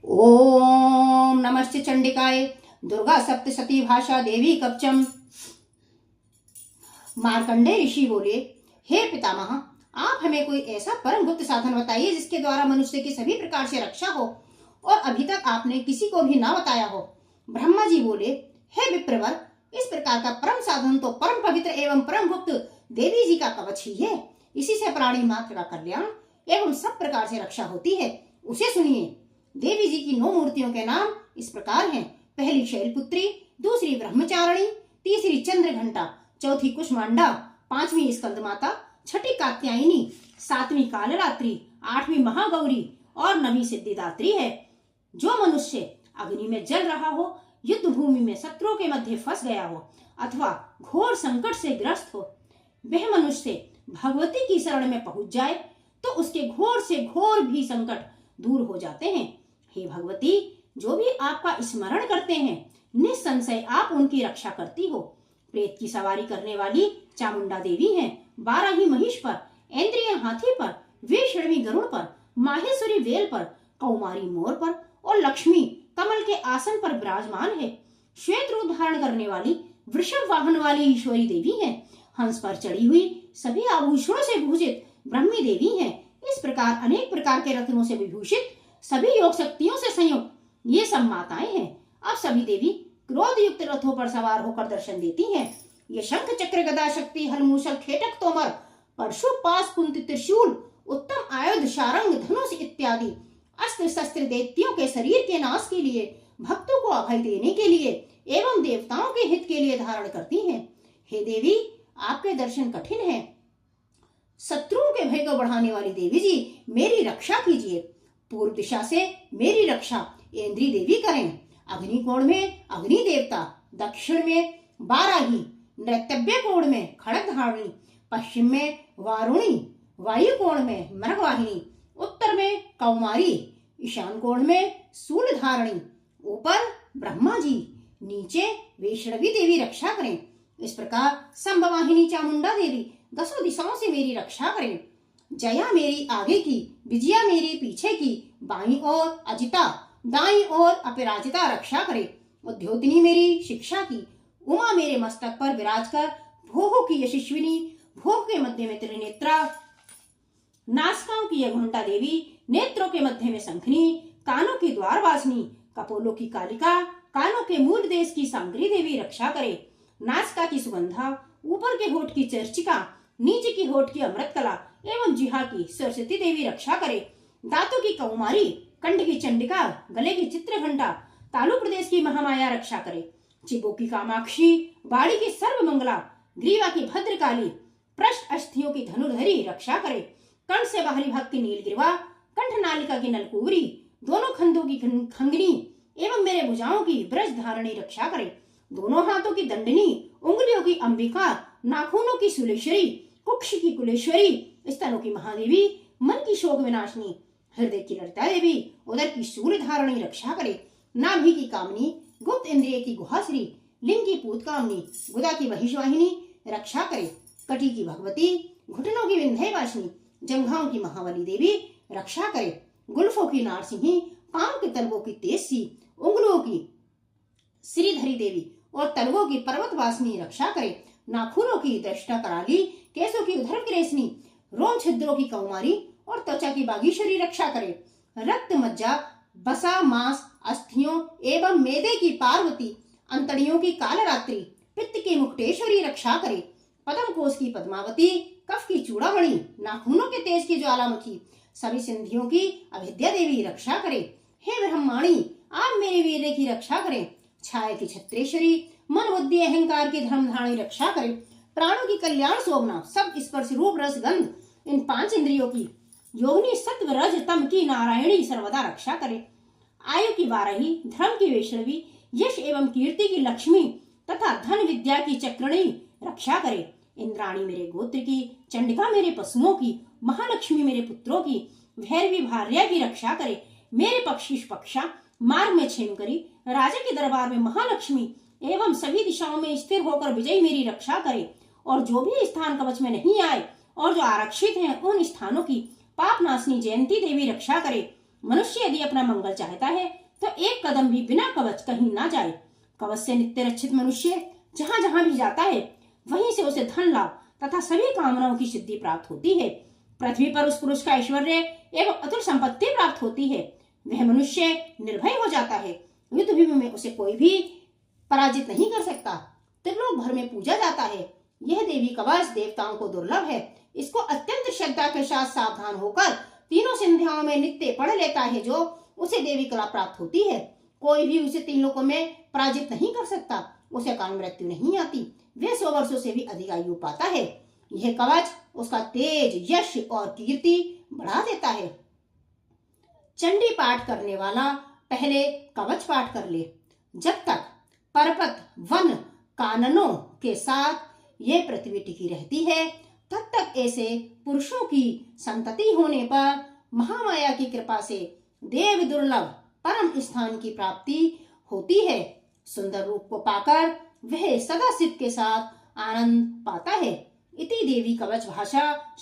ओम नमस्ते चंडिकाय दुर्गा सप्तशती भाषा देवी कवचम। मार्कंडेय ऋषि बोले, हे पितामह, आप हमें कोई ऐसा परम गुप्त साधन बताइए जिसके द्वारा मनुष्य की सभी प्रकार से रक्षा हो और अभी तक आपने किसी को भी ना बताया हो। ब्रह्मा जी बोले, हे विप्रवर, इस प्रकार का परम साधन तो परम पवित्र एवं परम गुप्त देवी जी का कवच ही है। इसी से प्राणी मात्र का कल्याण एवं सब प्रकार से रक्षा होती है। उसे सुनिए। देवी जी की 9 मूर्तियों के नाम इस प्रकार हैं। पहली शैलपुत्री, दूसरी ब्रह्मचारिणी, तीसरी चंद्र घंटा, चौथी कुष्मांडा, 5वीं स्कंद माता, 6ठी कात्यायनी, 7वीं कालरात्रि, 8वीं महागौरी और 9वीं सिद्धिदात्री है। जो मनुष्य अग्नि में जल रहा हो, युद्ध भूमि में शत्रुओं के मध्य फंस गया हो अथवा घोर संकट से ग्रस्त हो, वह मनुष्य भगवती की शरण में पहुंच जाए तो उसके घोर से घोर भी संकट दूर हो जाते हैं। हे भगवती, जो भी आपका स्मरण करते हैं निसंशय आप उनकी रक्षा करती हो। प्रेत की सवारी करने वाली चामुंडा देवी हैं। 12 ही महिष पर, इंद्रिय हाथी पर, वैष्णवी गरुड़ पर, माहेश्वरी वेल पर, कौमारी मोर पर और लक्ष्मी कमल के आसन पर विराजमान है। श्वेत रूप धारण करने वाली वृषभ वाहन वाली ईश्वरी देवी हैं। हंस पर चढ़ी हुई सभी आभूषणों से भूषित ब्रह्मी देवी हैं। इस प्रकार अनेक प्रकार के रत्नों से विभूषित सभी योग शक्तियों से संयुक्त ये सब माताएं हैं। अब सभी देवी क्रोध युक्त रथों पर सवार होकर दर्शन देती हैं। ये शंख चक्र गदा शक्ति हल मूसल खेटक तोमर परशु पास कुंती त्रिशूल उत्तम आयुध शारंग धनुष इत्यादि अस्त्र शस्त्र दैत्यों के शरीर के नाश के लिए, भक्तों को अभय देने के लिए एवं देवताओं के हित के लिए धारण करती हैं। हे देवी, आपके दर्शन कठिन हैं। शत्रुओं के भय को बढ़ाने वाली देवी जी, मेरी रक्षा कीजिए। पूर्व दिशा से मेरी रक्षा इंद्री देवी करें। अग्नि कोण में अग्नि देवता, दक्षिण में बाराही, नृत्यव्य कोण में खड़ग धारिणी, पश्चिम में वारुणी, वायु कोण में मृगवाहिनी, उत्तर में कौमारी, ईशान कोण में शूल धारिणी, ऊपर ब्रह्मा जी, नीचे वैष्णवी देवी रक्षा करें। इस प्रकार संभवाहिनी चामुंडा देवी 10 दिशाओं से मेरी रक्षा करें। जया मेरी आगे की, विजया मेरी पीछे की, बाईं ओर अजिता, दाईं ओर अपराजिता रक्षा करे। उद्योतनी मेरी शिक्षा की, उमा मेरे मस्तक पर विराज कर, भोह की यशस्विनी, भोह के मध्य में त्रिनेत्रा, नासिकाओं की यघुंटा देवी, नेत्रों के मध्य में शंखनी, कानों की द्वारवासिनी, कपोलों की कालिका, कानों के मूल देश की सांगरी देवी रक्षा करे। नासिका की सुगंधा, ऊपर के होठ की चर्चिका, नीचे की होठ की अमृतकला एवं जिहा की सरस्वती देवी रक्षा करे। दांतों की कौमारी, कंठ की चंडिका, गले की चित्रघंटा, तालु प्रदेश की महामाया रक्षा करे। चिबों की कामाक्षी, बाड़ी की सर्वमंगला, ग्रीवा की भद्रकाली, पृष्ठ अस्थियों की धनुर्धरी रक्षा करे। कंठ से बाहरी भाग की नीलग्रीवा, कंठ नालिका की नलकुबरी, दोनों खंडों की खंगनी एवं मेरे भुजाओं की ब्रज धारणी रक्षा करे। दोनों हाथों की दंडनी, उंगलियों की अंबिका, नाखूनों की सुलेश्वरी, कुक्ष की कुलेश्वरी, स्तनों की महादेवी, मन की शोक विनाशनी, हृदय की ललिता देवी, उदर की शूल धारणी रक्षा करे। नाभि की कामनी, गुप्त इंद्रिय की गुहाश्री, लिंग की पूत कामनी, गुदा की महिषवाहिनी रक्षा करे। कटी की भगवती, घुटनों की विंध्यवासिनी, जंघाओं की महाबली देवी रक्षा करे। गुल्फों की नारसिंही, पांव के तलवों की तेजसी, उंगलियों की श्रीधरी देवी और तलवों की पर्वतवासिनी रक्षा करे। नाखूनों की दृष्टा कराली, केसों की उधर ग्रेसनी, रोम छिद्रों की कौमारी और त्वचा की बागीश्वरी रक्षा करे। रक्त मज्जा, बसा, मांस, अस्थियों एवं मेदे की पार्वती, अंतड़ियों की कालरात्रि, पित्त की मुक्तेश्वरी रक्षा करे। पद्म कोश की पद्मावती, कफ की चूड़ामणि, नाखूनों के तेज की ज्वालामुखी, सभी सिंधियों की अविद्या देवी रक्षा करे। हे ब्रह्माणी, आप मेरे वीर्य की रक्षा करें। छाया की छत्रेश्वरी, मन बुद्धि अहंकार की धर्मधारणी रक्षा करे। प्राणों की कल्याण शोभना, सब स्पर्श रूप रस गंध, इन 5 इंद्रियों की योगिनी सत्व रज तम की नारायणी सर्वदा रक्षा करे। आयु की वाराही, धर्म की वैष्णवी, यश एवं कीर्ति की लक्ष्मी तथा धन विद्या की चक्रणी रक्षा करे। इंद्राणी मेरे गोत्र की, चंडिका मेरे पशुओं की, महालक्ष्मी मेरे पुत्रों की, भैरवी भार्या की रक्षा करे। मेरे पक्षा मार्ग में क्षेम करी, राजा के दरबार में महालक्ष्मी एवं सभी दिशाओं में स्थिर होकर विजय मेरी रक्षा करे। और जो भी स्थान कवच में नहीं आए और जो आरक्षित हैं उन स्थानों की पाप नाशनी जयंती देवी रक्षा करे। मनुष्य यदि अपना मंगल चाहता है तो एक कदम भी बिना कवच कहीं ना जाए। कवच से नित्य रक्षित मनुष्य जहाँ जहाँ भी जाता है वहीं से उसे धन लाभ तथा सभी कामनाओं की सिद्धि प्राप्त होती है। पृथ्वी पर उस पुरुष का ऐश्वर्य एवं अतुल संपत्ति प्राप्त होती है। वह मनुष्य निर्भय हो जाता है। युद्ध भूमि में उसे कोई भी पराजित नहीं कर सकता। त्रिलोक भर में पूजा जाता है। यह देवी कवच देवताओं को दुर्लभ है। इसको अत्यंत श्रद्धा के साथ सावधान होकर तीनों संध्याओं में नित्य पढ़ लेता है जो उसे देवी कला प्राप्त होती है। कोई भी उसे तीन लोकों में पराजित नहीं कर सकता। उसे अकाल मृत्यु नहीं आती। वह 100 वर्षों से भी अधिक आयु पाता है। यह कवच उसका तेज, यश और कीर्ति बढ़ा देता है। चंडी पाठ करने वाला पहले कवच पाठ कर ले। जब तक पर्वत, वन, काननों के साथ ये पृथ्वी टिकी रहती है तब तक ऐसे पुरुषों की संतति होने पर महामाया की कृपा से देव दुर्लभ परम स्थान की प्राप्ति होती है। सुंदर रूप को पाकर वह सदा शिव के साथ आनंद पाता है। इति देवी कवच भाषा।